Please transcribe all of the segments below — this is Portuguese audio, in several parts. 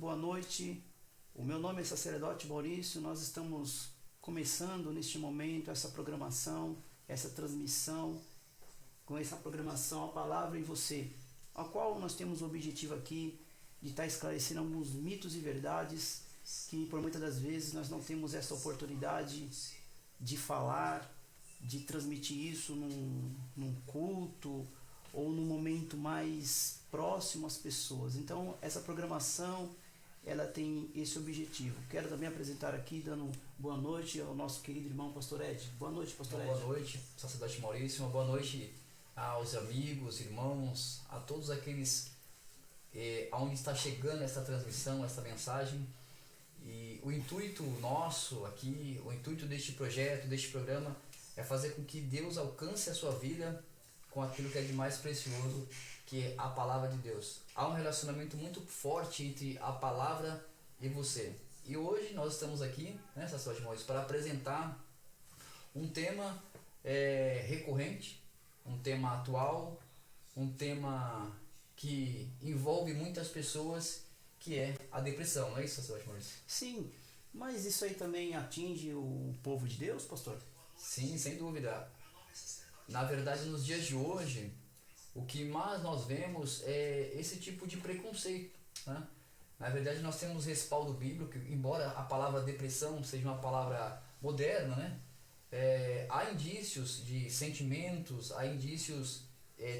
boa noite. O meu nome é Sacerdote Maurício. Nós estamos começando neste momento essa programação, essa transmissão, com essa programação A Palavra em Você, a qual nós temos o objetivo aqui de estar esclarecendo alguns mitos e verdades que por muitas das vezes nós não temos essa oportunidade de falar, de transmitir isso num culto ou num momento mais próximo às pessoas. Então essa programação ela tem esse objetivo. Quero também apresentar aqui, dando boa noite ao nosso querido irmão Pastor Ed. Boa noite, Pastor Ed. Boa noite, Sacerdote Maurício. Uma boa noite aos amigos, irmãos, a todos aqueles aonde está chegando essa transmissão, essa mensagem. E o intuito nosso aqui, o intuito deste projeto, deste programa, é fazer com que Deus alcance a sua vida com aquilo que é de mais precioso, que é a Palavra de Deus. Há um relacionamento muito forte entre a Palavra e você. E hoje nós estamos aqui, né, Sacerdote Maurício, para apresentar um tema recorrente, um tema atual, um tema que envolve muitas pessoas, que é a depressão, não é isso, Sacerdote Maurício? Sim, mas isso aí também atinge o povo de Deus, pastor? Sim, sem dúvida. Na verdade, nos dias de hoje, o que mais nós vemos é esse tipo de preconceito, né? Na verdade, nós temos respaldo bíblico, embora a palavra depressão seja uma palavra moderna, né? Há indícios de sentimentos, há indícios,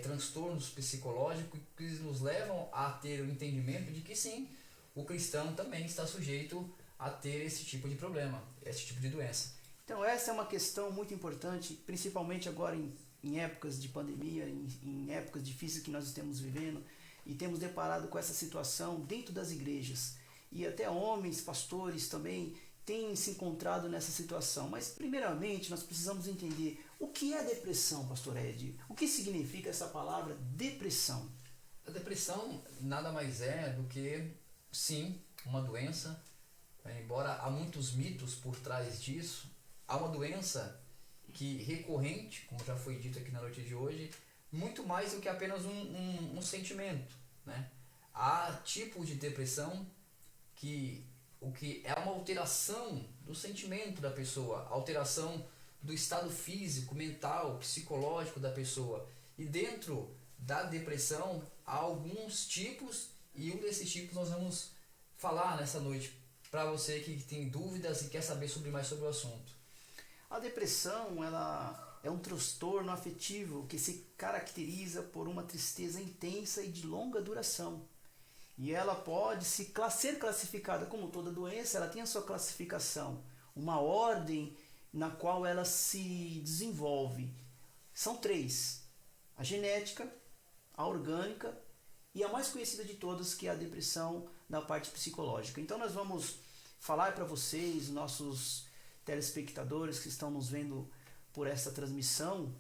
transtornos psicológicos que nos levam a ter o entendimento de que sim, o cristão também está sujeito a ter esse tipo de problema, esse tipo de doença. Então essa é uma questão muito importante, principalmente agora em épocas de pandemia, em épocas difíceis que nós estamos vivendo, e temos deparado com essa situação dentro das igrejas. E até homens, pastores também têm se encontrado nessa situação. Mas primeiramente nós precisamos entender o que é depressão, pastor Ed. O que significa essa palavra depressão? A depressão nada mais é do que, sim, uma doença, embora há muitos mitos por trás disso. Há uma doença que recorrente, como já foi dito aqui na noite de hoje, muito mais do que apenas um sentimento, né? Há tipos de depressão que é uma alteração do sentimento da pessoa, alteração do estado físico, mental, psicológico da pessoa. E dentro da depressão há alguns tipos, e um desses tipos nós vamos falar nessa noite para você que tem dúvidas e quer saber mais sobre o assunto. A depressão ela é um transtorno afetivo que se caracteriza por uma tristeza intensa e de longa duração. E ela pode ser classificada como toda doença, ela tem a sua classificação, uma ordem na qual ela se desenvolve. São três: a genética, a orgânica e a mais conhecida de todas, que é a depressão na parte psicológica. Então nós vamos falar para vocês, nossos telespectadores que estão nos vendo por essa transmissão,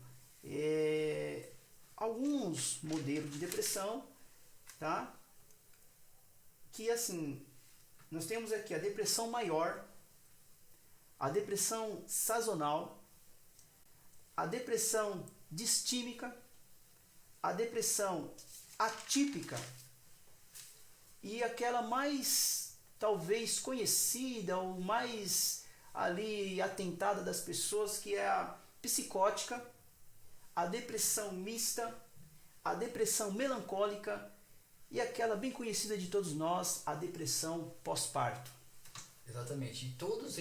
alguns modelos de depressão, tá? Que assim, nós temos aqui a depressão maior, a depressão sazonal, a depressão distímica, a depressão atípica e aquela mais talvez conhecida ou mais ali atentada das pessoas, que é a psicótica, a depressão mista, a depressão melancólica e aquela bem conhecida de todos nós, a depressão pós-parto. Exatamente. E todas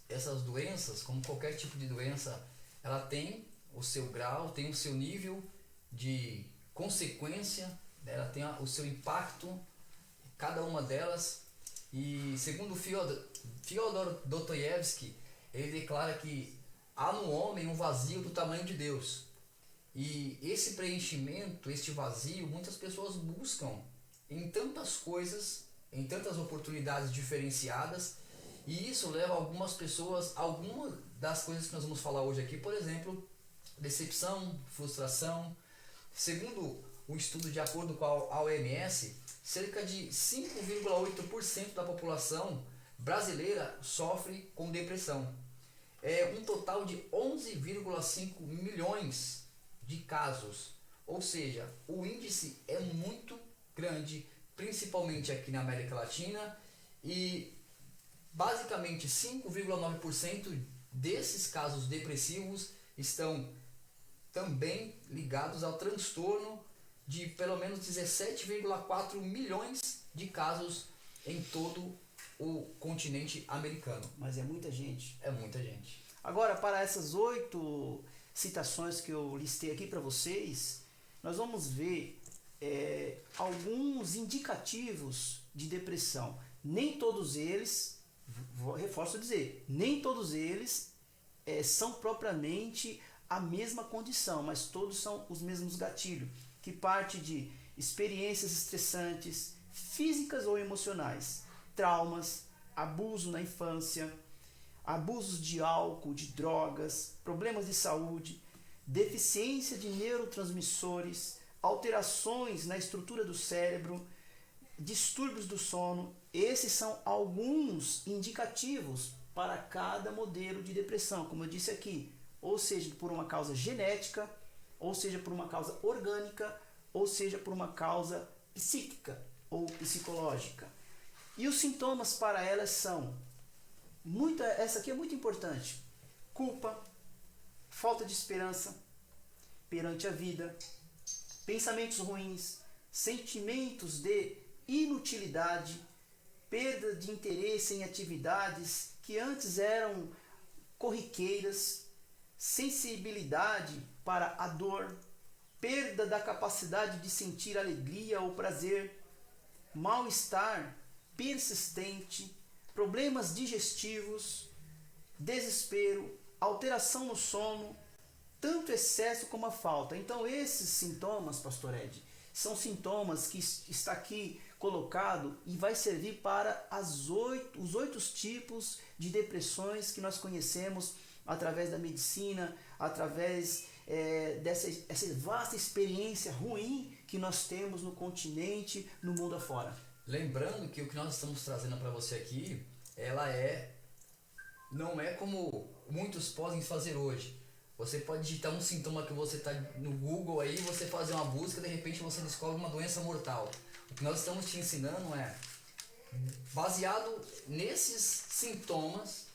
essas doenças, como qualquer tipo de doença, ela tem o seu grau, tem o seu nível de consequência, ela tem o seu impacto, cada uma delas. E segundo Fyodor Dostoiévski, ele declara que há no homem um vazio do tamanho de Deus. E esse preenchimento, este vazio, muitas pessoas buscam em tantas coisas, em tantas oportunidades diferenciadas, e isso leva algumas pessoas a algumas das coisas que nós vamos falar hoje aqui, por exemplo, decepção, frustração. Segundo um estudo de acordo com a OMS, cerca de 5,8% da população brasileira sofre com depressão. Um total de 11,5 milhões de casos. Ou seja, o índice é muito grande, principalmente aqui na América Latina E basicamente 5,9% desses casos depressivos estão também ligados ao transtorno de pelo menos 17,4 milhões de casos em todo o continente americano. Mas é muita gente. É muita gente. Agora, para essas 8 citações que eu listei aqui para vocês, nós vamos ver alguns indicativos de depressão. Nem todos eles, reforço a dizer, nem todos eles são propriamente a mesma condição, mas todos são os mesmos gatilhos, que parte de experiências estressantes, físicas ou emocionais, traumas, abuso na infância, abusos de álcool, de drogas, problemas de saúde, deficiência de neurotransmissores, alterações na estrutura do cérebro, distúrbios do sono. Esses são alguns indicativos para cada modelo de depressão, como eu disse aqui, ou seja, por uma causa genética, ou seja, por uma causa orgânica, ou seja, por uma causa psíquica ou psicológica. E os sintomas para elas são, essa aqui é muito importante, culpa, falta de esperança perante a vida, pensamentos ruins, sentimentos de inutilidade, perda de interesse em atividades que antes eram corriqueiras, sensibilidade para a dor, perda da capacidade de sentir alegria ou prazer, mal-estar persistente, problemas digestivos, desespero, alteração no sono, tanto excesso como a falta. Então esses sintomas, Pastor Ed, são sintomas que está aqui colocado e vai servir para os 8 tipos de depressões que nós conhecemos através da medicina, através dessa vasta experiência ruim que nós temos no continente, no mundo afora. Lembrando que o que nós estamos trazendo para você aqui, não é como muitos podem fazer hoje. Você pode digitar um sintoma que você está no Google aí, você fazer uma busca, de repente você descobre uma doença mortal. O que nós estamos te ensinando é, baseado nesses sintomas,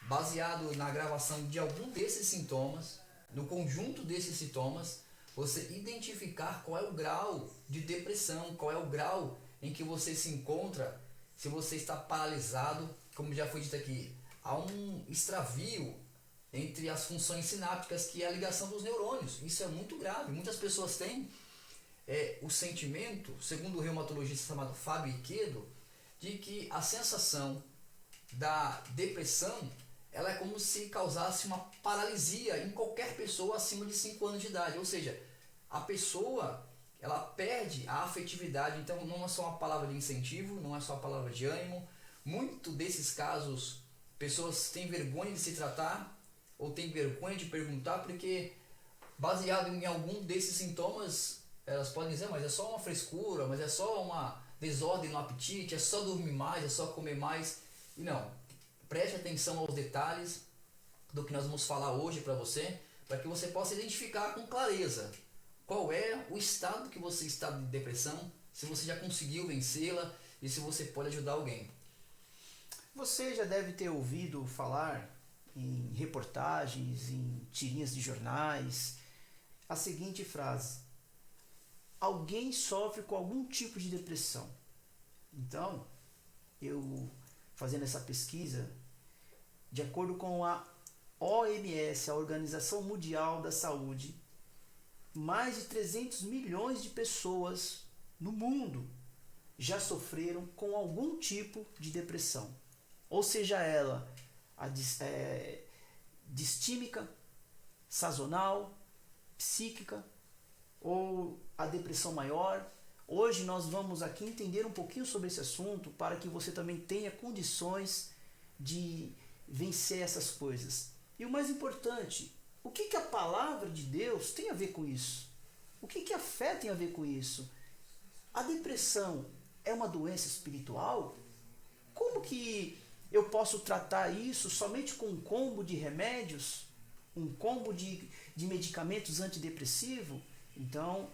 baseado na gravação de algum desses sintomas, no conjunto desses sintomas, você identificar qual é o grau de depressão, qual é o grau em que você se encontra, se você está paralisado, como já foi dito aqui, há um extravio entre as funções sinápticas, que é a ligação dos neurônios. Isso é muito grave. Muitas pessoas têm o sentimento, segundo o reumatologista chamado Fábio Iquedo, de que a sensação da depressão ela é como se causasse uma paralisia em qualquer pessoa acima de 5 anos de idade. Ou seja, a pessoa ela perde a afetividade. Então não é só uma palavra de incentivo, não é só uma palavra de ânimo. Muito desses casos, pessoas têm vergonha de se tratar ou têm vergonha de perguntar, porque baseado em algum desses sintomas, elas podem dizer, mas é só uma frescura, mas é só uma desordem no apetite, é só dormir mais, é só comer mais. E não, preste atenção aos detalhes do que nós vamos falar hoje para você, para que você possa identificar com clareza qual é o estado que você está de depressão, se você já conseguiu vencê-la e se você pode ajudar alguém. Você já deve ter ouvido falar em reportagens, em tirinhas de jornais, a seguinte frase: alguém sofre com algum tipo de depressão. Então, eu fazendo essa pesquisa, de acordo com a OMS, a Organização Mundial da Saúde, mais de 300 milhões de pessoas no mundo já sofreram com algum tipo de depressão. Ou seja, ela distímica, sazonal, psíquica ou a depressão maior. Hoje nós vamos aqui entender um pouquinho sobre esse assunto para que você também tenha condições de vencer essas coisas. E o mais importante, o que a palavra de Deus tem a ver com isso? O que a fé tem a ver com isso? A depressão é uma doença espiritual? Como que eu posso tratar isso somente com um combo de remédios? Um combo de medicamentos antidepressivos? Então,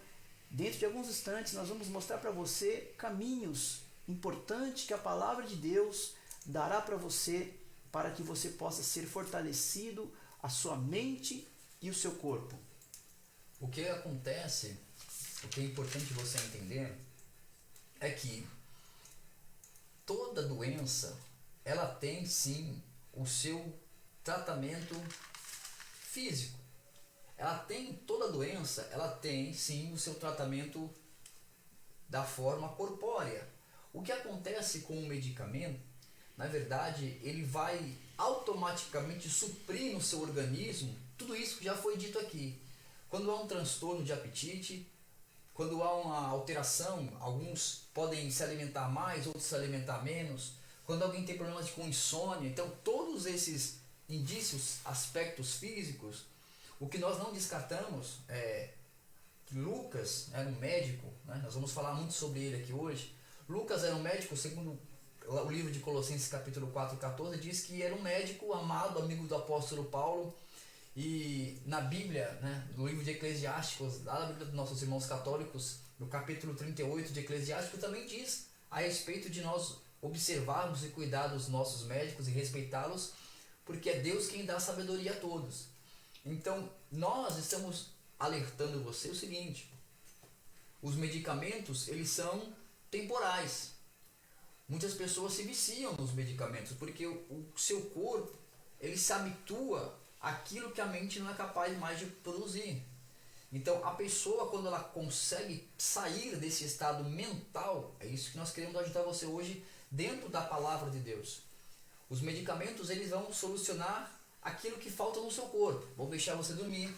dentro de alguns instantes, nós vamos mostrar para você caminhos importante que a palavra de Deus dará para você, para que você possa ser fortalecido, a sua mente e o seu corpo. O que acontece, o que é importante você entender, é que toda doença, ela tem sim o seu tratamento físico. Toda doença, ela tem sim o seu tratamento da forma corpórea. O que acontece com o medicamento, na verdade, ele vai automaticamente suprir no seu organismo tudo isso que já foi dito aqui. Quando há um transtorno de apetite, quando há uma alteração, alguns podem se alimentar mais, outros se alimentar menos. Quando alguém tem problemas com insônia, então todos esses indícios, aspectos físicos, o que nós não descartamos é que Lucas era um médico, né? Nós vamos falar muito sobre ele aqui hoje. Lucas era um médico, segundo o livro de Colossenses capítulo 4, 14, diz que era um médico amado, amigo do apóstolo Paulo. E na Bíblia, né, no livro de Eclesiásticos, lá na Bíblia dos nossos irmãos católicos, no capítulo 38 de Eclesiásticos, também diz a respeito de nós observarmos e cuidar dos nossos médicos e respeitá-los, porque é Deus quem dá sabedoria a todos. Então, nós estamos alertando você o seguinte: os medicamentos, eles são temporais. Muitas pessoas se viciam nos medicamentos, porque o seu corpo, ele se habitua àquilo que a mente não é capaz mais de produzir. Então, a pessoa, quando ela consegue sair desse estado mental, é isso que nós queremos ajudar você hoje, dentro da palavra de Deus. Os medicamentos, eles vão solucionar aquilo que falta no seu corpo, vão deixar você dormir.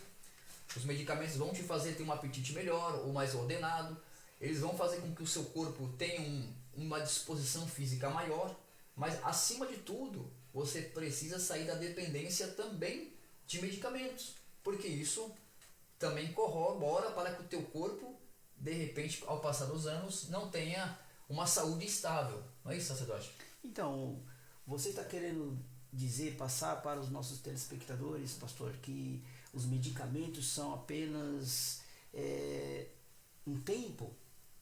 Os medicamentos vão te fazer ter um apetite melhor ou mais ordenado. Eles vão fazer com que o seu corpo tenha uma disposição física maior. Mas, acima de tudo, você precisa sair da dependência também de medicamentos. Porque isso também corrobora para que o teu corpo, de repente, ao passar dos anos, não tenha uma saúde estável. Não é isso, sacerdote? Então, você está querendo dizer, passar para os nossos telespectadores, pastor, que os medicamentos são apenas um tempo?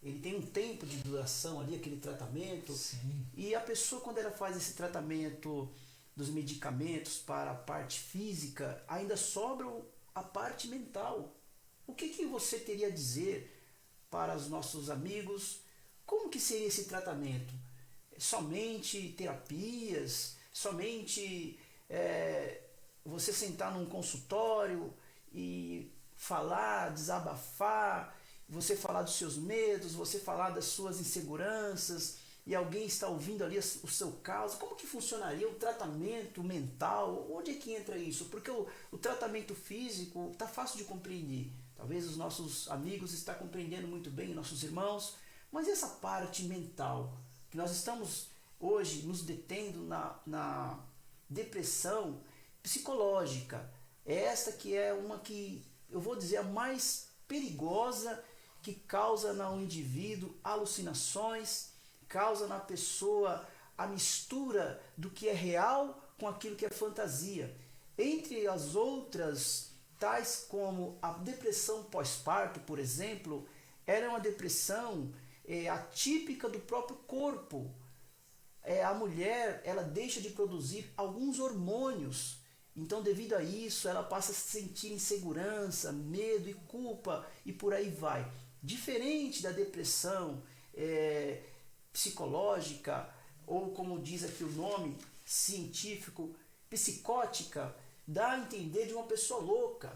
Ele tem um tempo de duração ali, aquele tratamento. Sim. E a pessoa, quando ela faz esse tratamento dos medicamentos para a parte física, ainda sobra a parte mental. O que você teria a dizer para os nossos amigos? Como que seria esse tratamento? Somente terapias? Somente você sentar num consultório e falar, desabafar, você falar dos seus medos, você falar das suas inseguranças, e alguém está ouvindo ali o seu caso? Como que funcionaria o tratamento mental? Onde é que entra isso? Porque o tratamento físico está fácil de compreender. Talvez os nossos amigos estão compreendendo muito bem, nossos irmãos, mas essa parte mental, que nós estamos hoje nos detendo na depressão psicológica, esta que é uma que, eu vou dizer, a mais perigosa, que causa no indivíduo alucinações, causa na pessoa a mistura do que é real com aquilo que é fantasia. Entre as outras, tais como a depressão pós-parto, por exemplo, era uma depressão atípica do próprio corpo. A mulher, ela deixa de produzir alguns hormônios. Então, devido a isso, ela passa a sentir insegurança, medo e culpa, e por aí vai. Diferente da depressão psicológica, ou como diz aqui o nome científico, psicótica, dá a entender de uma pessoa louca.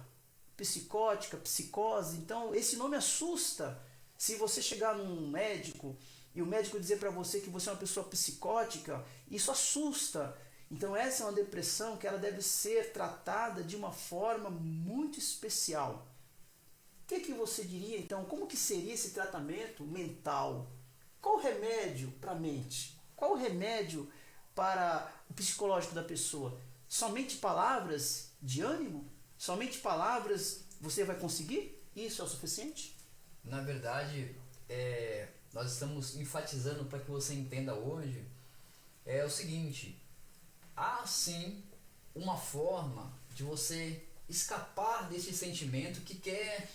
Psicótica, psicose. Então, esse nome assusta. Se você chegar num médico e o médico dizer para você que você é uma pessoa psicótica, isso assusta. Então, essa é uma depressão que ela deve ser tratada de uma forma muito especial. O que você diria, então? Como que seria esse tratamento mental? Qual o remédio para a mente? Qual o remédio para o psicológico da pessoa? Somente palavras de ânimo? Somente palavras você vai conseguir? Isso é o suficiente? Na verdade, nós estamos enfatizando para que você entenda hoje, é o seguinte: há sim uma forma de você escapar desse sentimento que quer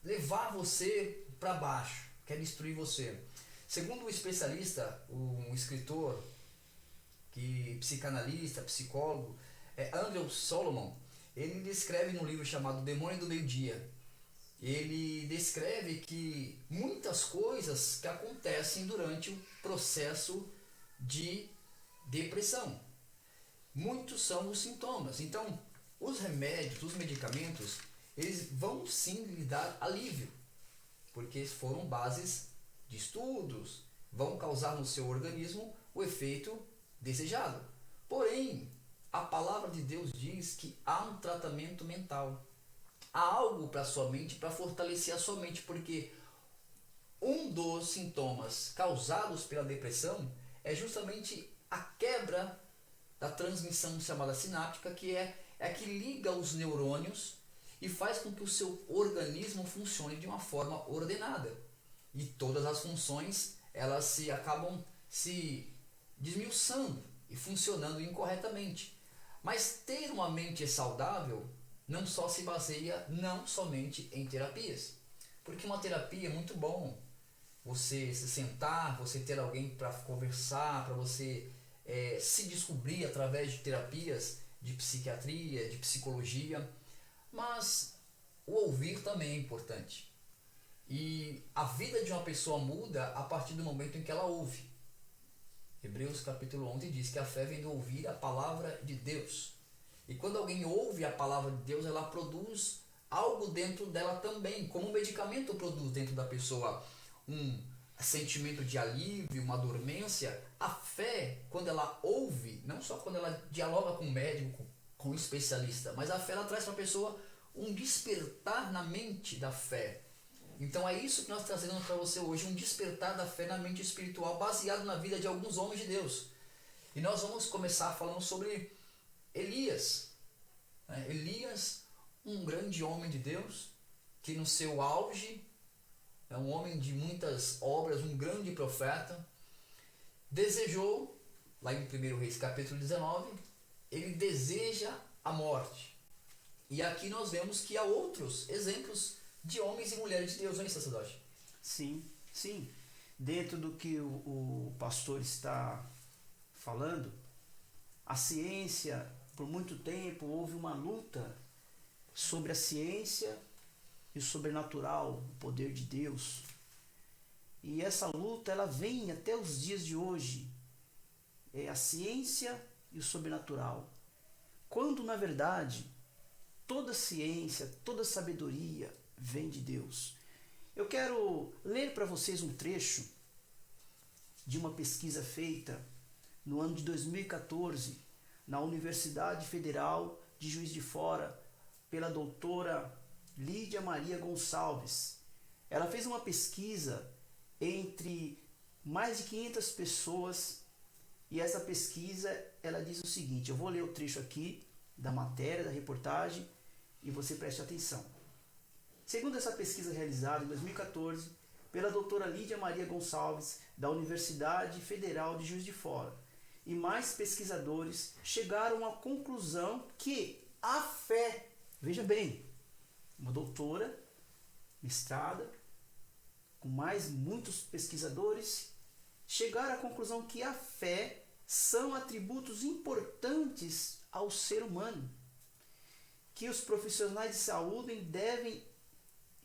levar você para baixo, quer destruir você. Segundo o especialista, um escritor, psicanalista, psicólogo, Andrew Solomon, ele descreve num livro chamado Demônio do Meio-Dia, ele descreve que muitas coisas que acontecem durante o processo de depressão. Muitos são os sintomas. Então, os remédios, os medicamentos, eles vão sim lhe dar alívio, porque foram bases de estudos, vão causar no seu organismo o efeito desejado. Porém, a palavra de Deus diz que há um tratamento mental. Há algo para a sua mente, para fortalecer a sua mente, porque um dos sintomas causados pela depressão é justamente a quebra da transmissão chamada sináptica, que é a que liga os neurônios e faz com que o seu organismo funcione de uma forma ordenada. E todas as funções, elas acabam se desmiuçando e funcionando incorretamente. Mas ter uma mente saudável não só se baseia não somente em terapias. Porque uma terapia é muito bom. Você se sentar, você ter alguém para conversar, para você se descobrir através de terapias de psiquiatria, de psicologia. Mas o ouvir também é importante. E a vida de uma pessoa muda a partir do momento em que ela ouve. Hebreus capítulo 11 diz que a fé vem do ouvir a palavra de Deus. E quando alguém ouve a palavra de Deus, ela produz algo dentro dela também, como um medicamento produz dentro da pessoa um sentimento de alívio, uma dormência. A fé, quando ela ouve, não só quando ela dialoga com o médico, com o especialista, mas a fé ela traz para a pessoa um despertar na mente da fé. Então é isso que nós trazemos para você hoje, um despertar da fé na mente espiritual, baseado na vida de alguns homens de Deus. E nós vamos começar falando sobre Elias. Elias, um grande homem de Deus, que no seu auge é um homem de muitas obras, um grande profeta, desejou, lá em 1 Reis capítulo 19, ele deseja a morte. E aqui nós vemos que há outros exemplos de homens e mulheres de Deus, não é, sacerdote? Sim, sim. Dentro do que o pastor está falando, a ciência, por muito tempo, houve uma luta sobre a ciência e o sobrenatural, o poder de Deus. E essa luta, ela vem até os dias de hoje. É a ciência e o sobrenatural. Quando, na verdade, toda ciência, toda sabedoria vem de Deus. Eu quero ler para vocês um trecho de uma pesquisa feita no ano de 2014 na Universidade Federal de Juiz de Fora pela doutora Lídia Maria Gonçalves. Ela fez uma pesquisa entre mais de 500 pessoas e essa pesquisa ela diz o seguinte, eu vou ler o trecho aqui da matéria, da reportagem e você preste atenção. Segundo essa pesquisa realizada em 2014 pela doutora Lídia Maria Gonçalves, da Universidade Federal de Juiz de Fora, e mais pesquisadores chegaram à conclusão que a fé, veja bem, uma doutora, mestrada, com mais muitos pesquisadores, chegaram à conclusão que a fé são atributos importantes ao ser humano, que os profissionais de saúde devem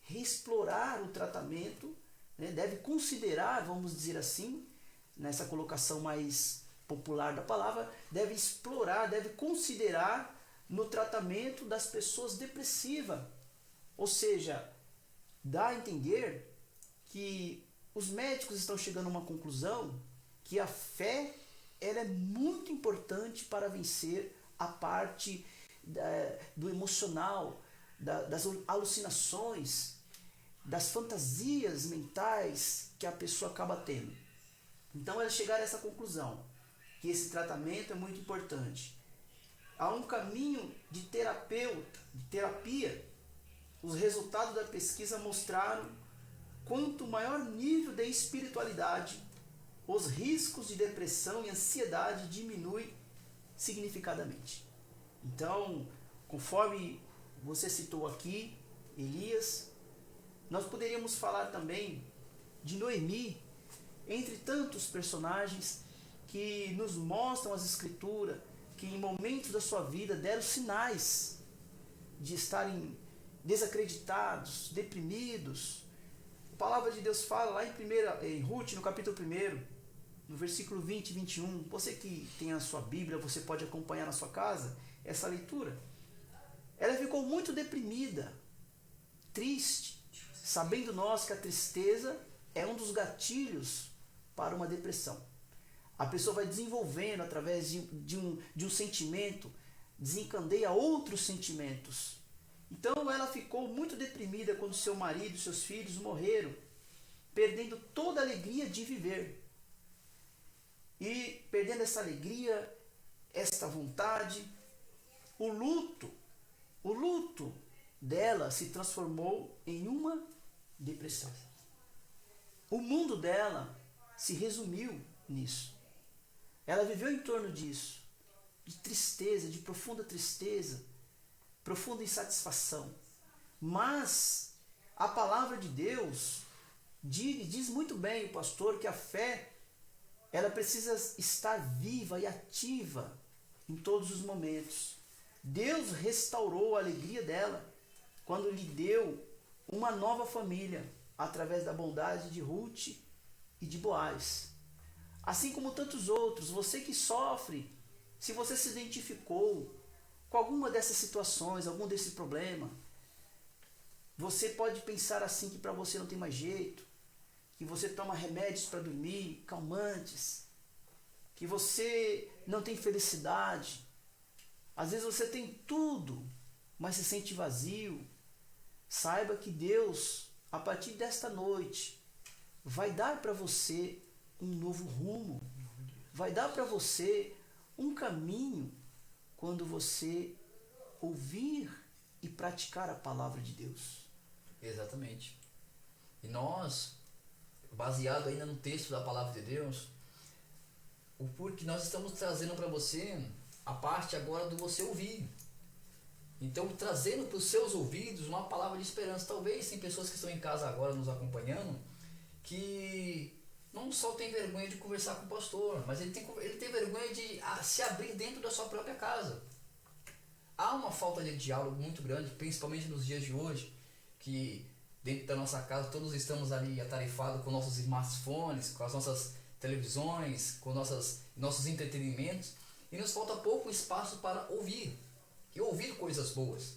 reexplorar o tratamento, deve considerar, vamos dizer assim, nessa colocação mais popular da palavra, deve explorar, deve considerar no tratamento das pessoas depressivas. Ou seja, dá a entender que os médicos estão chegando a uma conclusão que a fé ela é muito importante para vencer a parte do emocional, das alucinações, das fantasias mentais que a pessoa acaba tendo. Então eles chegaram a essa conclusão, que esse tratamento é muito importante. Há um caminho de terapia. Os resultados da pesquisa mostraram quanto maior nível de espiritualidade, os riscos de depressão e ansiedade diminuem significadamente. Então, conforme você citou aqui, Elias, nós poderíamos falar também de Noemi. entre tantos personagens que nos mostram as Escrituras, que em momentos da sua vida deram sinais de estarem desacreditados, deprimidos. A palavra de Deus fala lá em Ruth, no capítulo 1, no versículo 20 e 21. Você que tem a sua Bíblia, você pode acompanhar na sua casa essa leitura. Ela ficou muito deprimida, triste, sabendo nós que a tristeza é um dos gatilhos para uma depressão. A pessoa vai desenvolvendo através de um sentimento, desencadeia outros sentimentos. Então ela ficou muito deprimida quando seu marido e seus filhos morreram, perdendo toda a alegria de viver. E perdendo essa alegria, esta vontade, o luto dela se transformou em uma depressão. O mundo dela se resumiu nisso. Ela viveu em torno disso, de tristeza, de profunda tristeza, profunda insatisfação. Mas a palavra de Deus diz muito bem, o pastor, que a fé ela precisa estar viva e ativa em todos os momentos. Deus restaurou a alegria dela quando lhe deu uma nova família através da bondade de Ruth e de Boaz. Assim como tantos outros, você que sofre, se você se identificou com alguma dessas situações, algum desse problema, você pode pensar assim que para você não tem mais jeito, que você toma remédios para dormir, calmantes, que você não tem felicidade. Às vezes você tem tudo, mas se sente vazio. Saiba que Deus, a partir desta noite, vai dar para você um novo rumo, vai dar para você um caminho quando você ouvir e praticar a palavra de Deus. Exatamente. E nós, baseado ainda no texto da palavra de Deus, o porquê nós estamos trazendo para você a parte agora do você ouvir. Então, trazendo para os seus ouvidos uma palavra de esperança. Talvez tem pessoas que estão em casa agora nos acompanhando que não só tem vergonha de conversar com o pastor, mas ele tem vergonha de se abrir dentro da sua própria casa. Há uma falta de diálogo muito grande, principalmente nos dias de hoje, que dentro da nossa casa todos estamos ali atarefados com nossos smartphones, com as nossas televisões, com nossos entretenimentos, e nos falta pouco espaço para ouvir, e ouvir coisas boas.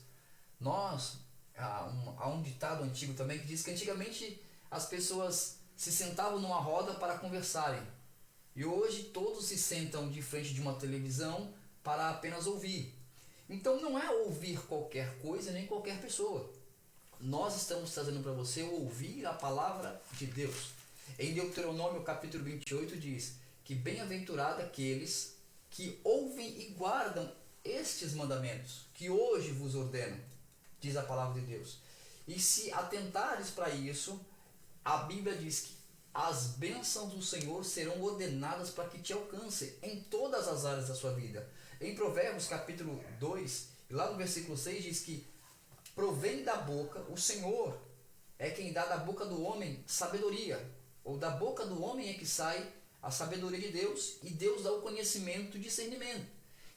Há um ditado antigo também que diz que antigamente as pessoas se sentavam numa roda para conversarem, e hoje todos se sentam de frente de uma televisão para apenas ouvir. Então não é ouvir qualquer coisa nem qualquer pessoa. Nós estamos trazendo para você ouvir a palavra de Deus. Em Deuteronômio capítulo 28 diz que bem-aventurado aqueles que ouvem e guardam estes mandamentos que hoje vos ordeno, diz a palavra de Deus. E se atentares para isso, a Bíblia diz que as bênçãos do Senhor serão ordenadas para que te alcance em todas as áreas da sua vida. Em Provérbios capítulo 2, lá no versículo 6 diz que provém da boca, o Senhor é quem dá da boca do homem sabedoria, ou da boca do homem é que sai a sabedoria de Deus, e Deus dá o conhecimento e discernimento.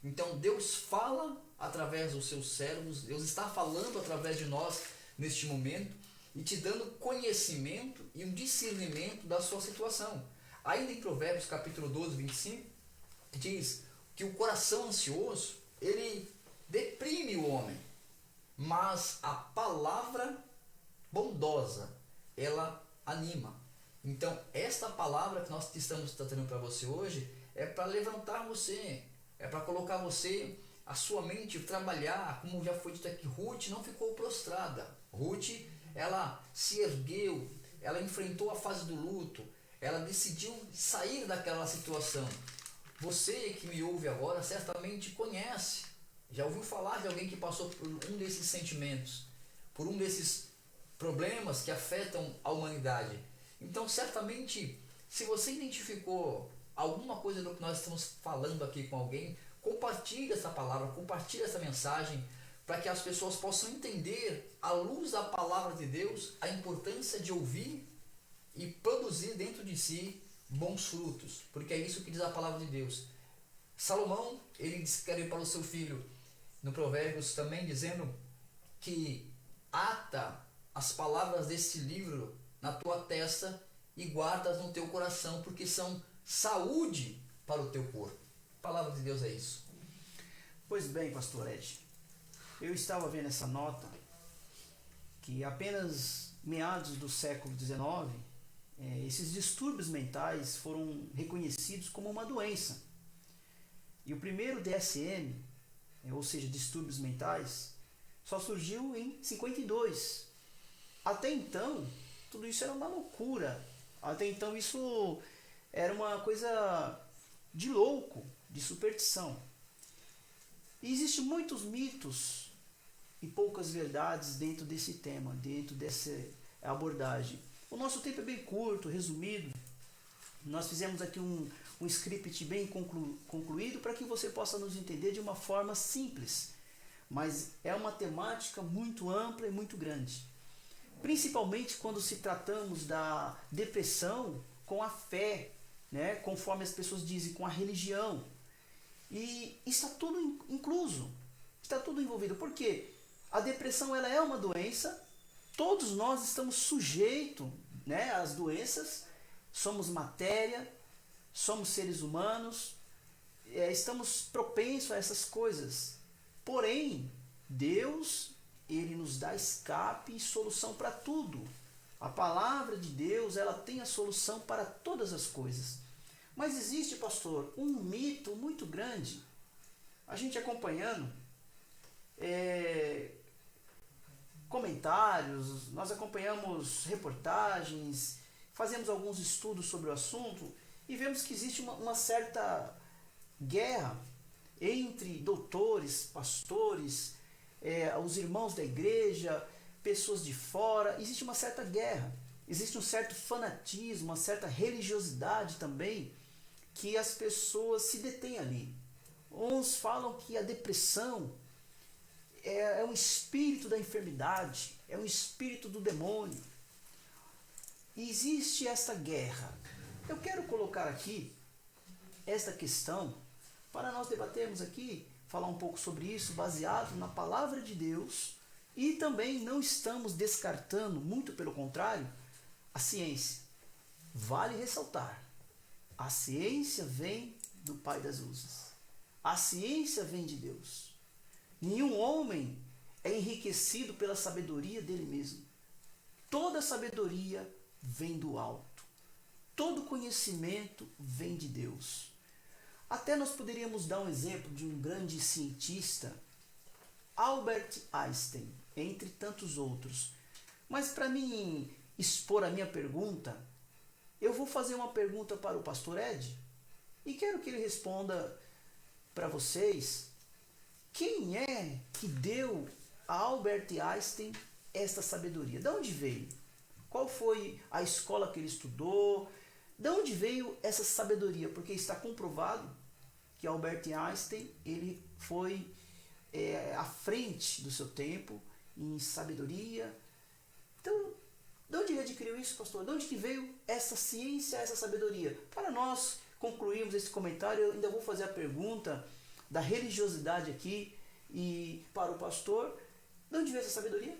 Então Deus fala através dos seus servos, Deus está falando através de nós neste momento, e te dando conhecimento e um discernimento da sua situação. Ainda em Provérbios capítulo 12, 25, diz que o coração ansioso, ele deprime o homem, mas a palavra bondosa, ela anima. Então, esta palavra que nós estamos tratando para você hoje é para levantar você, é para colocar você, a sua mente, trabalhar, como já foi dito aqui, Ruth não ficou prostrada. Ruth, ela se ergueu, ela enfrentou a fase do luto, ela decidiu sair daquela situação. Você que me ouve agora certamente conhece, já ouviu falar de alguém que passou por um desses sentimentos, por um desses problemas que afetam a humanidade. Então, certamente, se você identificou alguma coisa do que nós estamos falando aqui com alguém, compartilhe essa palavra, compartilhe essa mensagem, para que as pessoas possam entender, à luz da palavra de Deus, a importância de ouvir e produzir dentro de si bons frutos, porque é isso que diz a palavra de Deus. Salomão, ele escreve para o seu filho no Provérbios também, dizendo que ata as palavras deste livro na tua testa e guardas no teu coração, porque são saúde para o teu corpo. A palavra de Deus é isso. Pois bem, pastor Ed, eu estava vendo essa nota que apenas meados do século XIX, esses distúrbios mentais foram reconhecidos como uma doença. E o primeiro DSM, ou seja, distúrbios mentais, só surgiu em 52. Até então, tudo isso era uma loucura. Até então isso era uma coisa de louco, de superstição. E existem muitos mitos e poucas verdades dentro desse tema, dentro dessa abordagem. O nosso tempo é bem curto, resumido. Nós fizemos aqui um script bem concluído para que você possa nos entender de uma forma simples. Mas é uma temática muito ampla e muito grande. Principalmente quando se tratamos da depressão com a fé, né? Conforme as pessoas dizem, com a religião. E está tudo incluso, está tudo envolvido. Por quê? A depressão ela é uma doença, todos nós estamos sujeitos, né, às doenças, somos matéria, somos seres humanos, estamos propensos a essas coisas. Porém, Deus, ele nos dá escape e solução para tudo. A palavra de Deus, ela tem a solução para todas as coisas. Mas existe, pastor, um mito muito grande. A gente acompanhando comentários, nós acompanhamos reportagens, fazemos alguns estudos sobre o assunto e vemos que existe uma certa guerra entre doutores, pastores, os irmãos da igreja, pessoas de fora. Existe uma certa guerra, existe um certo fanatismo, uma certa religiosidade também, que as pessoas se detêm ali. Uns falam que a depressão é um espírito da enfermidade, é um espírito do demônio. E existe essa guerra. Eu quero colocar aqui esta questão para nós debatermos aqui, falar um pouco sobre isso, baseado na palavra de Deus, e também não estamos descartando, muito pelo contrário, a ciência. Vale ressaltar, a ciência vem do Pai das Luzes. A ciência vem de Deus. Nenhum homem é enriquecido pela sabedoria dele mesmo. Toda sabedoria vem do alto. Todo conhecimento vem de Deus. Até nós poderíamos dar um exemplo de um grande cientista, Albert Einstein, entre tantos outros. Mas para mim expor a minha pergunta, eu vou fazer uma pergunta para o pastor Ed e quero que ele responda para vocês. Quem é que deu a Albert Einstein esta sabedoria? De onde veio? Qual foi a escola que ele estudou? De onde veio essa sabedoria? Porque está comprovado que Albert Einstein ele foi à frente do seu tempo em sabedoria. Então, de onde ele adquiriu isso, pastor? De onde que veio essa ciência, essa sabedoria? Para nós concluirmos esse comentário, eu ainda vou fazer a pergunta da religiosidade aqui e para o pastor. De onde veio essa sabedoria?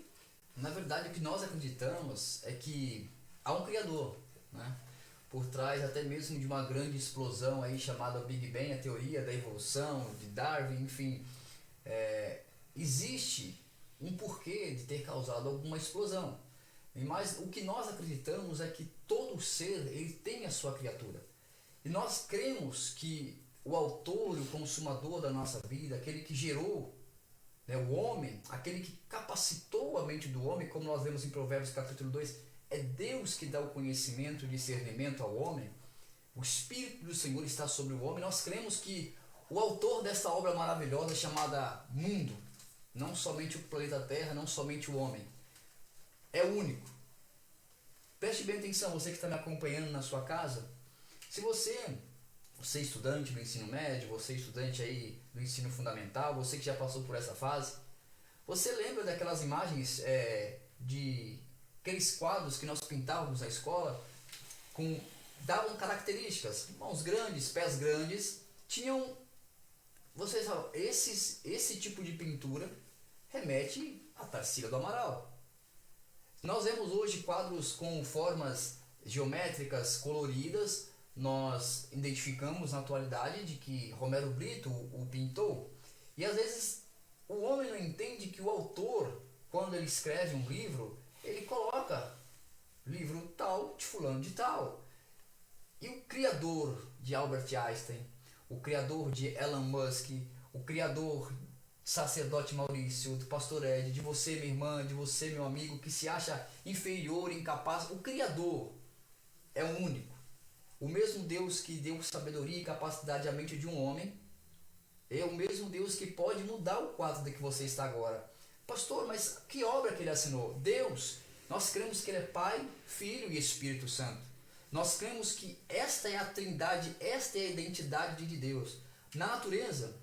Na verdade, o que nós acreditamos é que há um Criador, né? Por trás até mesmo de uma grande explosão aí chamada Big Bang, a teoria da evolução, de Darwin, enfim. Existe um porquê de ter causado alguma explosão. Mas o que nós acreditamos é que todo ser ele tem a sua criatura. E nós cremos que o autor, o consumador da nossa vida, aquele que gerou, né, o homem, aquele que capacitou a mente do homem, como nós vemos em Provérbios capítulo 2, é Deus que dá o conhecimento e discernimento ao homem. O Espírito do Senhor está sobre o homem. Nós cremos que o autor desta obra maravilhosa chamada mundo, não somente o planeta Terra, não somente o homem, é único. Preste bem atenção, você que está me acompanhando na sua casa. Se você é estudante do ensino médio, você é estudante aí do ensino fundamental, você que já passou por essa fase, você lembra daquelas imagens de aqueles quadros que nós pintávamos na escola com davam características, mãos grandes, pés grandes, tinham, vocês sabem, esse tipo de pintura remete a Tarsila do Amaral. Nós vemos hoje quadros com formas geométricas coloridas, nós identificamos na atualidade de que Romero Brito o pintou, e às vezes o homem não entende que o autor, quando ele escreve um livro, ele coloca livro tal de fulano de tal. E o criador de Albert Einstein, o criador de Elon Musk, o criador de sacerdote Maurício, do pastor Ed, de você, minha irmã, de você, meu amigo, que se acha inferior, incapaz, o criador é o único. O mesmo Deus que deu sabedoria e capacidade à mente de um homem, é o mesmo Deus que pode mudar o quadro de que você está agora. Pastor, mas que obra que ele assinou? Deus. Nós cremos que ele é Pai, Filho e Espírito Santo. Nós cremos que esta é a trindade, esta é a identidade de Deus. Na natureza,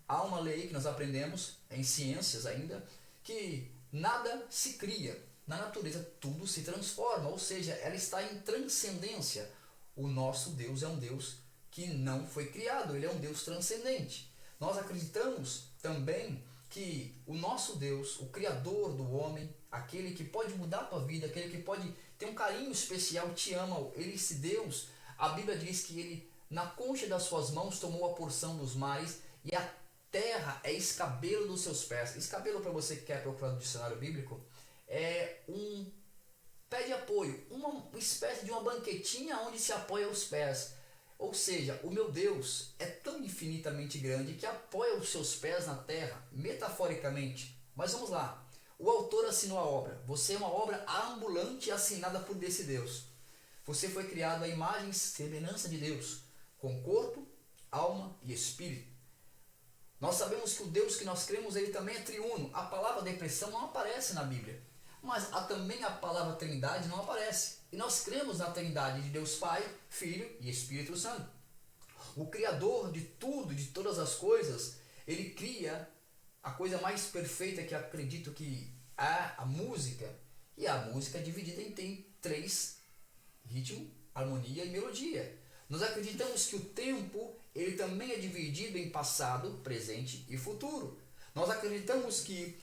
há uma lei que nós aprendemos, em ciências ainda, que nada se cria. Na natureza, tudo se transforma, ou seja, ela está em transcendência. O nosso Deus é um Deus que não foi criado, ele é um Deus transcendente. Nós acreditamos também que o nosso Deus, o Criador do homem, aquele que pode mudar a tua vida, aquele que pode ter um carinho especial, te ama, ele, esse Deus, a Bíblia diz que ele, na concha das suas mãos, tomou a porção dos mares e a terra é escabelo dos seus pés. Escabelo, para você que quer procurar no dicionário bíblico, é um pé de apoio, uma espécie de uma banquetinha onde se apoia os pés. Ou seja, o meu Deus é tão infinitamente grande que apoia os seus pés na terra, metaforicamente. Mas vamos lá. O autor assinou a obra. Você é uma obra ambulante assinada por desse Deus. Você foi criado à imagem e semelhança de Deus, com corpo, alma e espírito. Nós sabemos que o Deus que nós cremos, ele também é triuno. A palavra depressão não aparece na Bíblia. Mas também a palavra trindade não aparece. E nós cremos na trindade de Deus Pai, Filho e Espírito Santo. O Criador de tudo, de todas as coisas, ele cria a coisa mais perfeita que acredito que é a música. E a música é dividida em três: ritmo, harmonia e melodia. Nós acreditamos que o tempo, ele também é dividido em passado, presente e futuro. Nós acreditamos que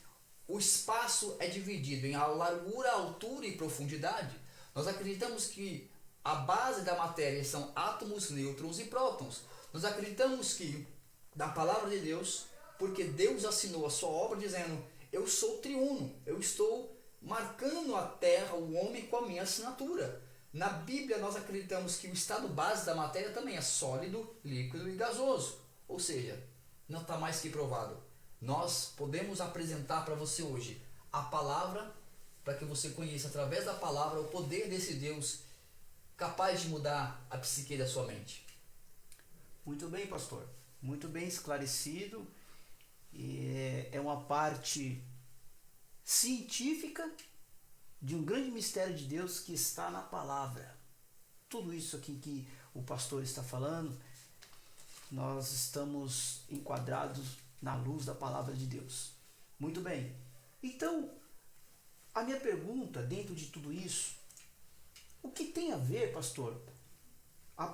o espaço é dividido em largura, altura e profundidade. Nós acreditamos que a base da matéria são átomos, nêutrons e prótons. Nós acreditamos que, da palavra de Deus, porque Deus assinou a sua obra dizendo: eu sou triuno, eu estou marcando a terra, o homem, com a minha assinatura. Na Bíblia nós acreditamos que o estado base da matéria também é sólido, líquido e gasoso. Ou seja, não está mais que provado. Nós podemos apresentar para você hoje a palavra, para que você conheça através da palavra o poder desse Deus capaz de mudar a psique da sua mente. Muito bem, pastor. Muito bem esclarecido. É uma parte científica de um grande mistério de Deus que está na palavra. Tudo isso aqui que o pastor está falando, nós estamos enquadrados na luz da palavra de Deus. Muito bem. Então, a minha pergunta dentro de tudo isso, o que tem a ver, pastor, a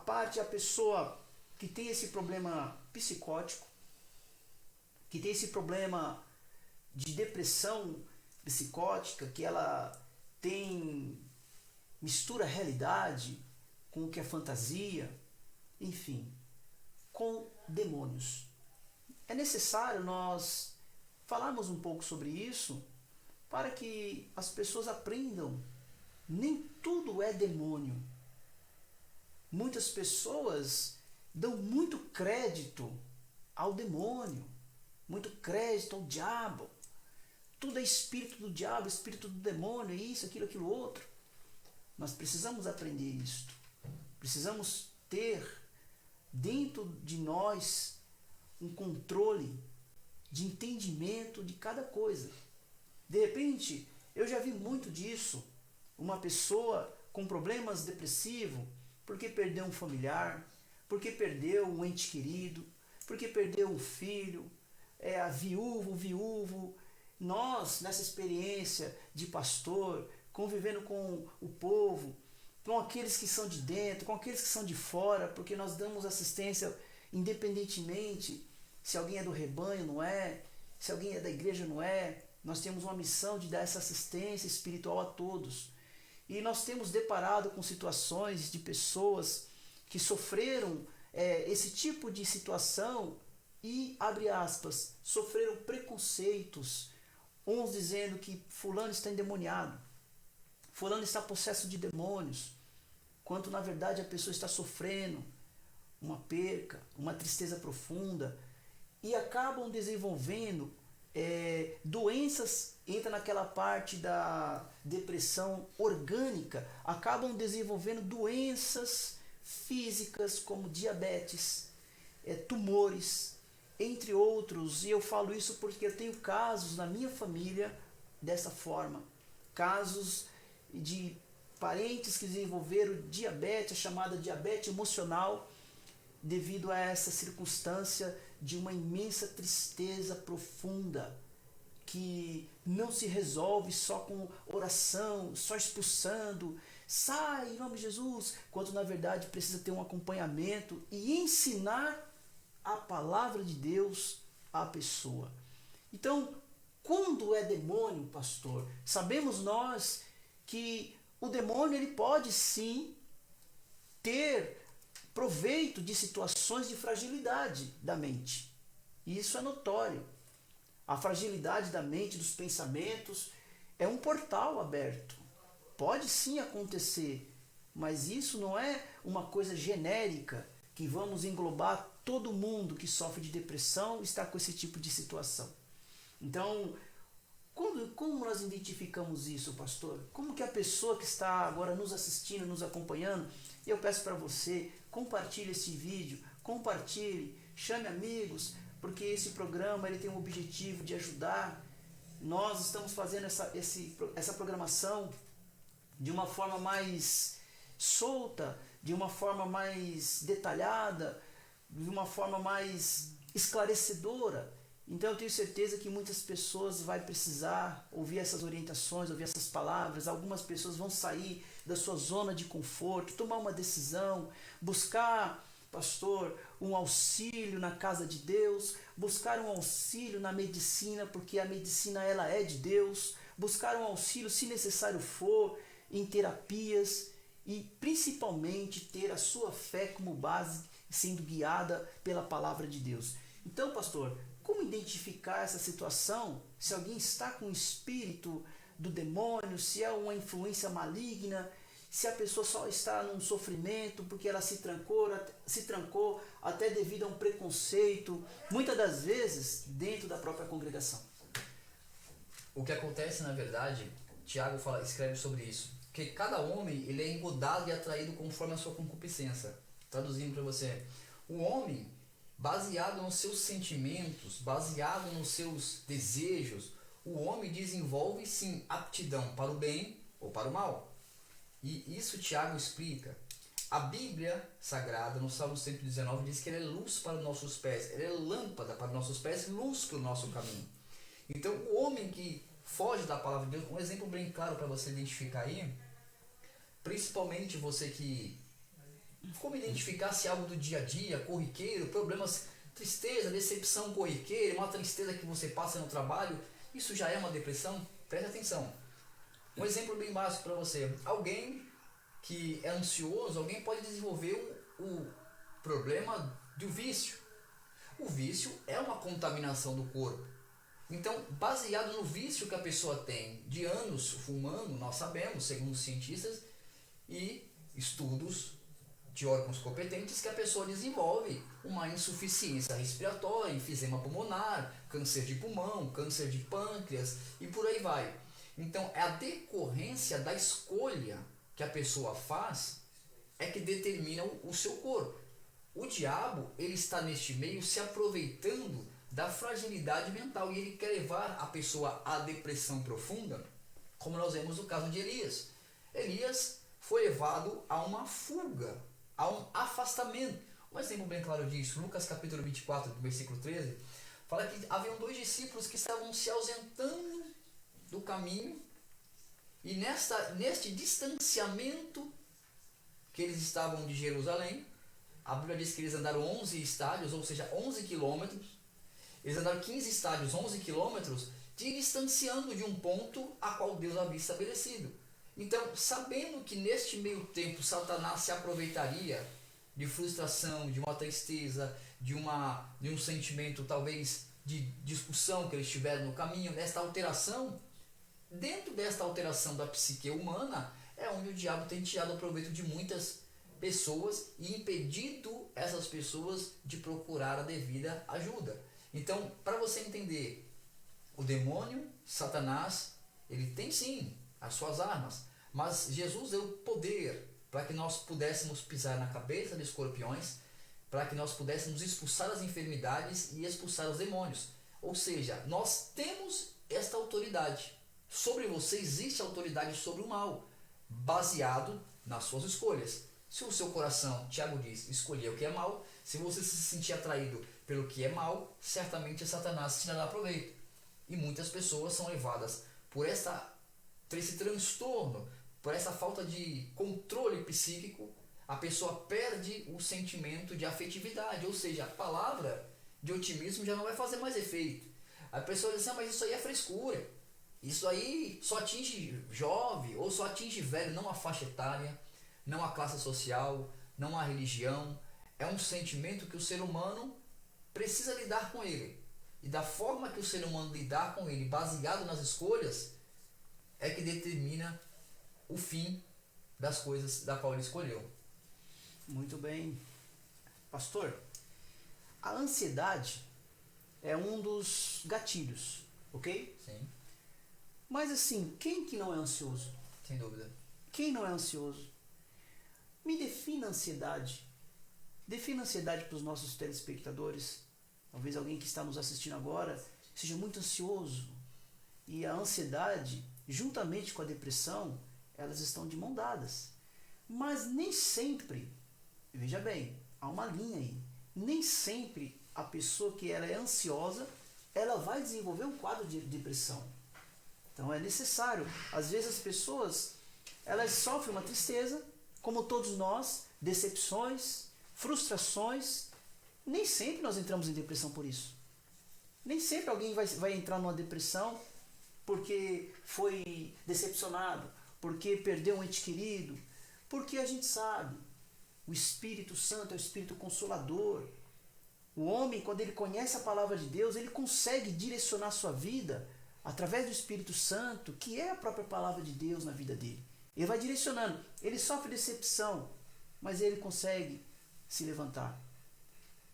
pessoa que tem esse problema psicótico, que tem esse problema de depressão psicótica, que ela mistura a realidade com o que é fantasia, enfim, com demônios. É necessário nós falarmos um pouco sobre isso para que as pessoas aprendam. Nem tudo é demônio. Muitas pessoas dão muito crédito ao demônio, muito crédito ao diabo. Tudo é espírito do diabo, espírito do demônio, isso, aquilo outro. Nós precisamos aprender isto. Precisamos ter dentro de nós um controle de entendimento de cada coisa. De repente, eu já vi muito disso. Uma pessoa com problemas depressivos, porque perdeu um familiar, porque perdeu um ente querido, porque perdeu um filho, a viúvo. Nós, nessa experiência de pastor, convivendo com o povo, com aqueles que são de dentro, com aqueles que são de fora, porque nós damos assistência independentemente se alguém é do rebanho, não é, se alguém é da igreja, não é. Nós temos uma missão de dar essa assistência espiritual a todos. E nós temos deparado com situações de pessoas que sofreram esse tipo de situação e, abre aspas, sofreram preconceitos, uns dizendo que fulano está endemoniado, fulano está possesso de demônios, quando na verdade a pessoa está sofrendo uma perca, uma tristeza profunda, e acabam desenvolvendo doenças, entra naquela parte da depressão orgânica, acabam desenvolvendo doenças físicas como diabetes, tumores, entre outros. E eu falo isso porque eu tenho casos na minha família dessa forma, casos de parentes que desenvolveram diabetes, a chamada diabetes emocional, devido a essa circunstância de uma imensa tristeza profunda, que não se resolve só com oração, só expulsando, sai em nome de Jesus, quando na verdade precisa ter um acompanhamento e ensinar a palavra de Deus à pessoa. Então, quando é demônio, pastor, sabemos nós que o demônio ele pode sim ter proveito de situações de fragilidade da mente. E isso é notório. A fragilidade da mente, dos pensamentos, é um portal aberto. Pode sim acontecer, mas isso não é uma coisa genérica que vamos englobar todo mundo que sofre de depressão está com esse tipo de situação. Então, como nós identificamos isso, pastor? Como que a pessoa que está agora nos assistindo, nos acompanhando, eu peço para você, compartilhe esse vídeo, compartilhe, chame amigos, porque esse programa ele tem o objetivo de ajudar. Nós estamos fazendo essa programação de uma forma mais solta, de uma forma mais detalhada, de uma forma mais esclarecedora. Então eu tenho certeza que muitas pessoas vão precisar ouvir essas orientações, ouvir essas palavras. Algumas pessoas vão sair da sua zona de conforto, tomar uma decisão, buscar, pastor, um auxílio na casa de Deus, buscar um auxílio na medicina, porque a medicina ela é de Deus, buscar um auxílio, se necessário for, em terapias e principalmente ter a sua fé como base, sendo guiada pela palavra de Deus. Então, pastor, como identificar essa situação? Se alguém está com o espírito do demônio, se é uma influência maligna, se a pessoa só está num sofrimento porque ela se trancou até devido a um preconceito, muitas das vezes dentro da própria congregação. O que acontece, na verdade, Tiago escreve sobre isso, que cada homem ele é engodado e atraído conforme a sua concupiscência. Traduzindo para você, o homem, baseado nos seus sentimentos, baseado nos seus desejos, o homem desenvolve sim aptidão para o bem ou para o mal. E isso Tiago explica. A Bíblia Sagrada, no Salmo 119, diz que ele é luz para os nossos pés, ele é lâmpada para os nossos pés, luz para o nosso caminho. Então o homem que foge da palavra de Deus, um exemplo bem claro para você identificar aí, principalmente você que como identificar se algo do dia a dia, corriqueiro, problemas, tristeza, decepção corriqueira, uma tristeza que você passa no trabalho, isso já é uma depressão? Preste atenção. Um exemplo bem básico para você. Alguém que é ansioso, alguém pode desenvolver o problema do vício. O vício é uma contaminação do corpo. Então, baseado no vício que a pessoa tem de anos fumando, nós sabemos, segundo os cientistas e estudos de órgãos competentes, que a pessoa desenvolve uma insuficiência respiratória, enfisema pulmonar, câncer de pulmão, câncer de pâncreas e por aí vai. Então, é a decorrência da escolha que a pessoa faz é que determina o seu corpo. O diabo, ele está neste meio se aproveitando da fragilidade mental e ele quer levar a pessoa à depressão profunda, como nós vemos no caso de Elias. Elias foi levado a uma fuga, a um afastamento. Um exemplo bem claro disso, Lucas capítulo 24, versículo 13, fala que haviam 2 discípulos que estavam se ausentando do caminho e neste distanciamento que eles estavam de Jerusalém. A Bíblia diz que eles andaram 11 estádios, ou seja, 11 quilômetros. Eles andaram 15 estádios, 11 quilômetros, te distanciando de um ponto a qual Deus havia estabelecido. Então, sabendo que neste meio tempo Satanás se aproveitaria de frustração, de uma tristeza, de um sentimento talvez de discussão que eles tiveram no caminho, desta alteração, dentro desta alteração da psique humana, é onde o diabo tem tirado proveito de muitas pessoas e impedido essas pessoas de procurar a devida ajuda. Então, para você entender, o demônio, Satanás, ele tem sim as suas armas, mas Jesus deu poder para que nós pudéssemos pisar na cabeça de escorpiões, para que nós pudéssemos expulsar as enfermidades e expulsar os demônios. Ou seja, nós temos esta autoridade. Sobre você existe autoridade sobre o mal, baseado nas suas escolhas. Se o seu coração, Tiago diz, escolher o que é mal, se você se sentir atraído pelo que é mal, certamente Satanás tirará proveito. E muitas pessoas são levadas por esse transtorno, por essa falta de controle psíquico. A pessoa perde o sentimento de afetividade, ou seja, a palavra de otimismo já não vai fazer mais efeito. A pessoa diz assim, mas isso aí é frescura, isso aí só atinge jovem ou só atinge velho, não a faixa etária, não a classe social, não a religião. É um sentimento que o ser humano precisa lidar com ele. E da forma que o ser humano lidar com ele, baseado nas escolhas, é que determina o fim das coisas da qual ele escolheu. Muito bem. Pastor, a ansiedade é um dos gatilhos, ok? Sim. Mas assim, quem que não é ansioso? Sem dúvida. Quem não é ansioso? Me defina a ansiedade. Defina a ansiedade para os nossos telespectadores. Talvez alguém que está nos assistindo agora seja muito ansioso. E a ansiedade, juntamente com a depressão, elas estão de mão dadas. Mas nem sempre, veja bem, há uma linha aí. Nem sempre a pessoa que ela é ansiosa, ela vai desenvolver um quadro de depressão. Então é necessário. Às vezes as pessoas, elas sofrem uma tristeza, como todos nós, decepções, frustrações. Nem sempre nós entramos em depressão por isso. Nem sempre alguém vai entrar numa depressão porque foi decepcionado, porque perdeu um ente querido, porque a gente sabe, o Espírito Santo é o Espírito Consolador. O homem, quando ele conhece a palavra de Deus, ele consegue direcionar a sua vida através do Espírito Santo, que é a própria palavra de Deus na vida dele. Ele vai direcionando, ele sofre decepção, mas ele consegue se levantar.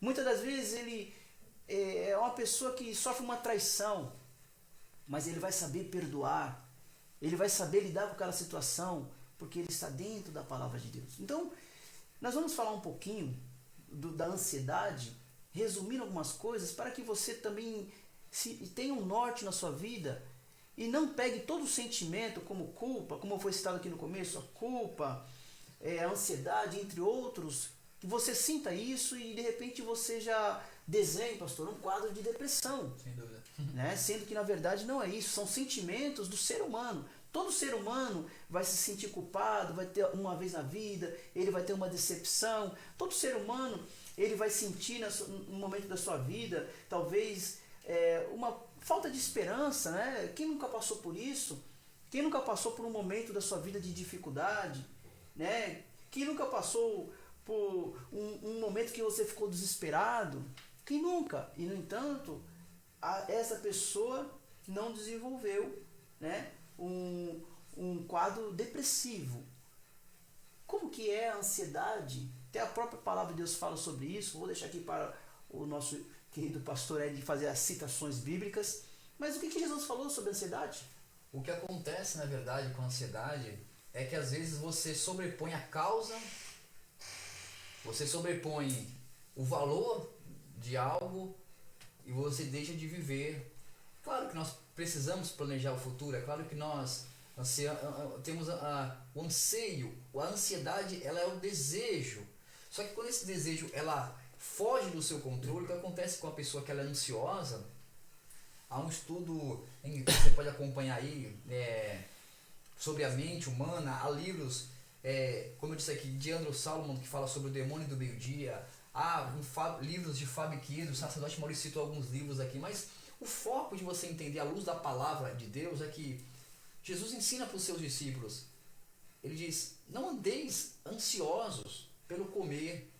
Muitas das vezes ele é uma pessoa que sofre uma traição, mas ele vai saber perdoar, ele vai saber lidar com aquela situação, porque ele está dentro da palavra de Deus. Então, nós vamos falar um pouquinho da ansiedade, resumindo algumas coisas, para que você também tenha um norte na sua vida e não pegue todo o sentimento como culpa, como foi citado aqui no começo, a culpa, a ansiedade, entre outros, que você sinta isso e de repente você já desenhe, pastor, um quadro de depressão. Sem dúvida. Né? Sendo que na verdade não é isso, são sentimentos do ser humano. Todo ser humano vai se sentir culpado, vai ter uma vez na vida, ele vai ter uma decepção. Todo ser humano, ele vai sentir no momento da sua vida, talvez uma falta de esperança, né? Quem nunca passou por isso? Quem nunca passou por um momento da sua vida de dificuldade, né? Quem nunca passou por um momento que você ficou desesperado? Quem nunca? E no entanto, essa pessoa não desenvolveu, né, um quadro depressivo. Como que é a ansiedade? Até a própria palavra de Deus fala sobre isso. Vou deixar aqui para o nosso querido pastor Ed fazer as citações bíblicas. Mas o que Jesus falou sobre a ansiedade? O que acontece, na verdade, com a ansiedade é que às vezes você sobrepõe a causa, você sobrepõe o valor de algo e você deixa de viver. Claro que nós precisamos planejar o futuro, é claro que nós temos o anseio, a ansiedade, ela é o desejo. Só que quando esse desejo ela foge do seu controle, o que acontece com a pessoa que ela é ansiosa, há um estudo que você pode acompanhar aí sobre a mente humana, há livros como eu disse aqui, de Andrew Salomon, que fala sobre o demônio do meio-dia. Livros de Fábio Quedo, o sacerdote Maurício citou alguns livros aqui, mas o foco de você entender a luz da palavra de Deus é que Jesus ensina para os seus discípulos. Ele diz: não andeis ansiosos pelo comer,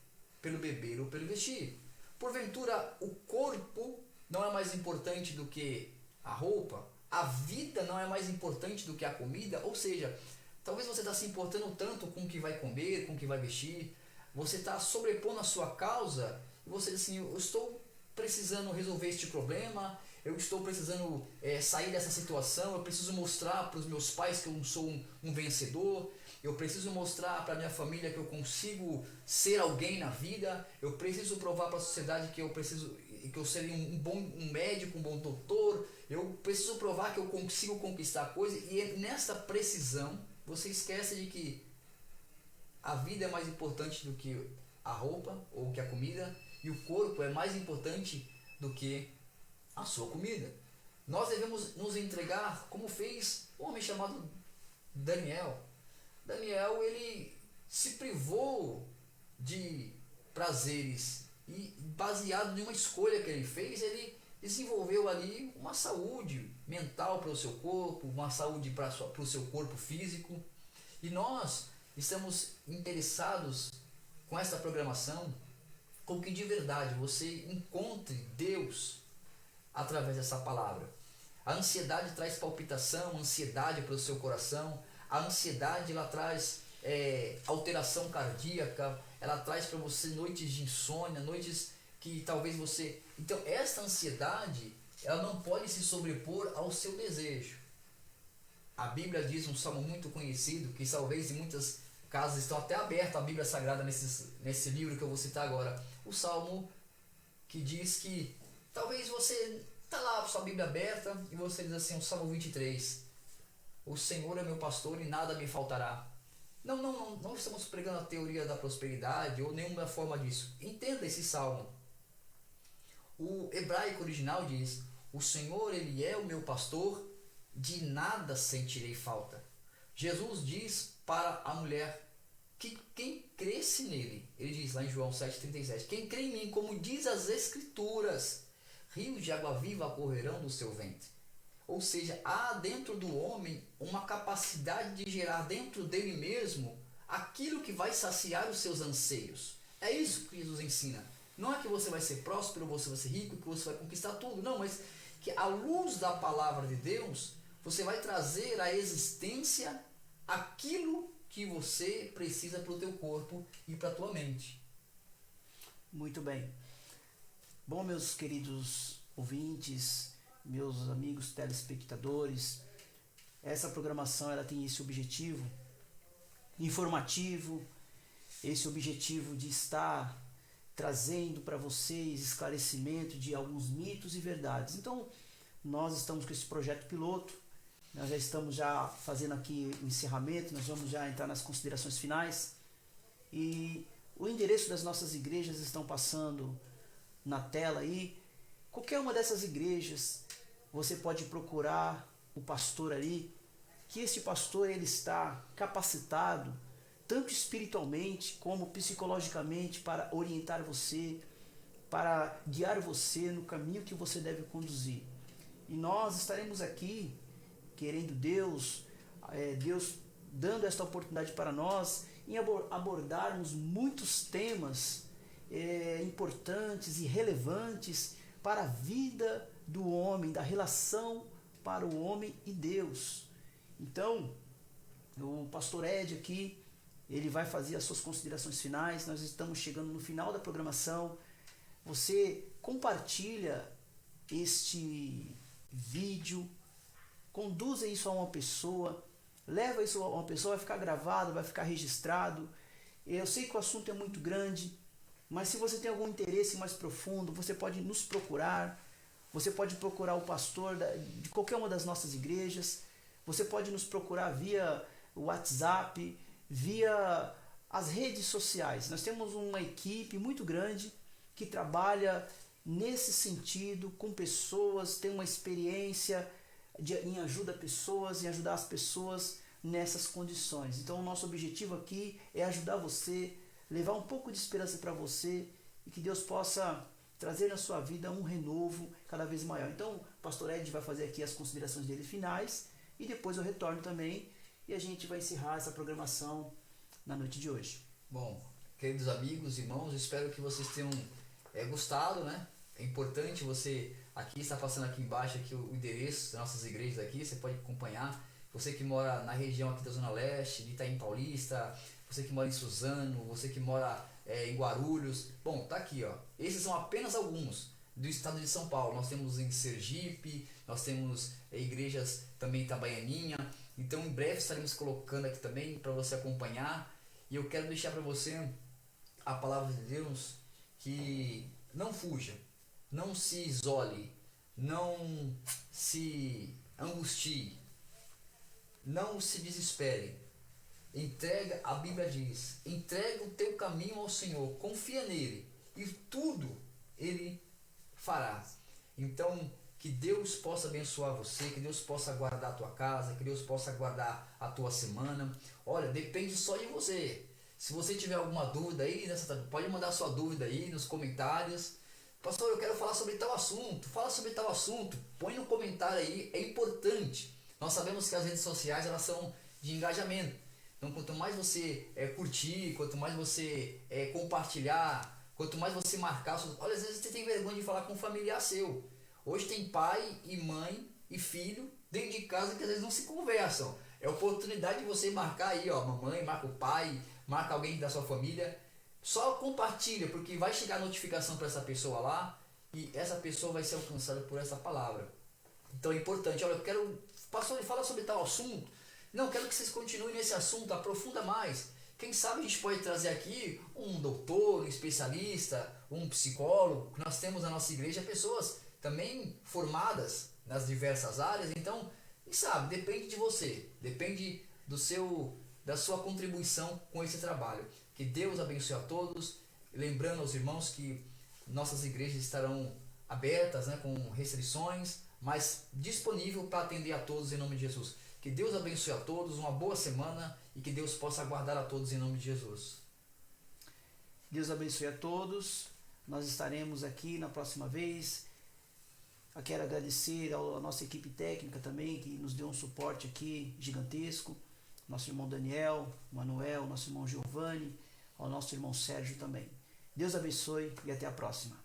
pelo beber ou pelo vestir. Porventura, o corpo não é mais importante do que a roupa? A vida não é mais importante do que a comida? Ou seja, talvez você está se importando tanto com o que vai comer, com o que vai vestir. Você está sobrepondo a sua causa e você diz assim: eu estou precisando resolver este problema, eu estou precisando sair dessa situação, eu preciso mostrar para os meus pais que eu sou um vencedor, eu preciso mostrar para a minha família que eu consigo ser alguém na vida, eu preciso provar para a sociedade que eu seria um médico, um bom doutor, eu preciso provar que eu consigo conquistar coisas, e nessa precisão você esquece de que a vida é mais importante do que a roupa ou que a comida, e o corpo é mais importante do que a sua comida. Nós devemos nos entregar como fez um homem chamado Daniel. Daniel, ele se privou de prazeres e, baseado em uma escolha que ele fez, ele desenvolveu ali uma saúde mental para o seu corpo, uma saúde para o seu corpo físico. E nós estamos interessados com essa programação, com que de verdade você encontre Deus através dessa palavra. A ansiedade traz palpitação, ansiedade para o seu coração. A ansiedade, ela traz alteração cardíaca, ela traz para você noites de insônia, noites que talvez você... Então, essa ansiedade, ela não pode se sobrepor ao seu desejo. A Bíblia diz, um salmo muito conhecido, que talvez em muitas casas estão até abertas a Bíblia Sagrada nesse livro que eu vou citar agora. O salmo que diz que talvez você está lá com sua Bíblia aberta e você diz assim, o salmo 23, o Senhor é meu pastor e nada me faltará. Não estamos pregando a teoria da prosperidade ou nenhuma forma disso. Entenda esse salmo. O hebraico original diz, o Senhor, Ele é o meu pastor, de nada sentirei falta. Jesus diz para a mulher que quem cresce nele, ele diz lá em João 7,37, quem crê em mim, como diz as Escrituras, rios de água viva correrão do seu ventre. Ou seja, há dentro do homem uma capacidade de gerar dentro dele mesmo aquilo que vai saciar os seus anseios. É isso que Jesus ensina. Não é que você vai ser próspero, você vai ser rico, que você vai conquistar tudo. Não, mas que à luz da palavra de Deus, você vai trazer à existência aquilo que você precisa para o teu corpo e para a tua mente. Muito bem. Bom, meus queridos ouvintes, meus amigos telespectadores, essa programação ela tem esse objetivo informativo, esse objetivo de estar trazendo para vocês esclarecimento de alguns mitos e verdades. Então, nós estamos com esse projeto piloto, nós já estamos fazendo aqui o encerramento, nós vamos já entrar nas considerações finais, e o endereço das nossas igrejas estão passando na tela aí. Qualquer uma dessas igrejas, você pode procurar o pastor ali, que esse pastor ele está capacitado, tanto espiritualmente como psicologicamente, para orientar você, para guiar você no caminho que você deve conduzir. E nós estaremos aqui, querendo Deus dando esta oportunidade para nós, em abordarmos muitos temas importantes e relevantes para a vida do homem, da relação para o homem e Deus. Então, o pastor Ed aqui, ele vai fazer as suas considerações finais. Nós estamos chegando no final da programação. Você compartilha este vídeo, conduza isso a uma pessoa, leva isso a uma pessoa, vai ficar gravado, vai ficar registrado. Eu sei que o assunto é muito grande, mas se você tem algum interesse mais profundo, você pode nos procurar, você pode procurar o pastor de qualquer uma das nossas igrejas, você pode nos procurar via WhatsApp, via as redes sociais. Nós temos uma equipe muito grande que trabalha nesse sentido, com pessoas, tem uma experiência em ajudar pessoas, em ajudar as pessoas nessas condições. Então o nosso objetivo aqui é ajudar você, levar um pouco de esperança para você e que Deus possa trazer na sua vida um renovo cada vez maior. Então o pastor Ed vai fazer aqui as considerações dele finais e depois eu retorno também e a gente vai encerrar essa programação na noite de hoje. Bom, queridos amigos, irmãos, espero que vocês tenham gostado, né? É importante você, aqui está passando aqui embaixo aqui o endereço das nossas igrejas aqui, você pode acompanhar. Você que mora na região aqui da Zona Leste, de Itaim Paulista, você que mora em Suzano, você que mora em Guarulhos. Bom, tá aqui, ó. Esses são apenas alguns do estado de São Paulo. Nós temos em Sergipe, nós temos igrejas também em Itabaianinha. Então, em breve estaremos colocando aqui também para você acompanhar. E eu quero deixar para você a palavra de Deus que não fuja, não se isole, não se angustie, não se desespere. Entrega, a Bíblia diz, entrega o teu caminho ao Senhor, confia nele e tudo ele fará. Então, que Deus possa abençoar você, que Deus possa guardar a tua casa, que Deus possa guardar a tua semana. Olha, depende só de você. Se você tiver alguma dúvida aí, pode mandar sua dúvida aí nos comentários. Pastor, eu quero falar sobre tal assunto. Fala sobre tal assunto. Põe no comentário aí, é importante. Nós sabemos que as redes sociais elas são de engajamento. Então, quanto mais você curtir, quanto mais você compartilhar, quanto mais você marcar, olha, às vezes você tem vergonha de falar com um familiar seu. Hoje tem pai e mãe e filho dentro de casa que às vezes não se conversam. É oportunidade de você marcar aí, ó, mamãe, marca o pai, marca alguém da sua família. Só compartilha, porque vai chegar a notificação para essa pessoa lá e essa pessoa vai ser alcançada por essa palavra. Então é importante. Olha, eu quero, pastor, falar sobre tal assunto. Não, quero que vocês continuem nesse assunto, aprofunda mais. Quem sabe a gente pode trazer aqui um doutor, um especialista, um psicólogo. Nós temos na nossa igreja pessoas também formadas nas diversas áreas. Então, quem sabe, depende de você, depende da sua contribuição com esse trabalho. Que Deus abençoe a todos. Lembrando aos irmãos que nossas igrejas estarão abertas, né, com restrições, mas disponível para atender a todos em nome de Jesus. Que Deus abençoe a todos, uma boa semana e que Deus possa guardar a todos em nome de Jesus. Deus abençoe a todos. Nós estaremos aqui na próxima vez. Eu quero agradecer à nossa equipe técnica também, que nos deu um suporte aqui gigantesco. Nosso irmão Daniel, Manuel, nosso irmão Giovanni, ao nosso irmão Sérgio também. Deus abençoe e até a próxima.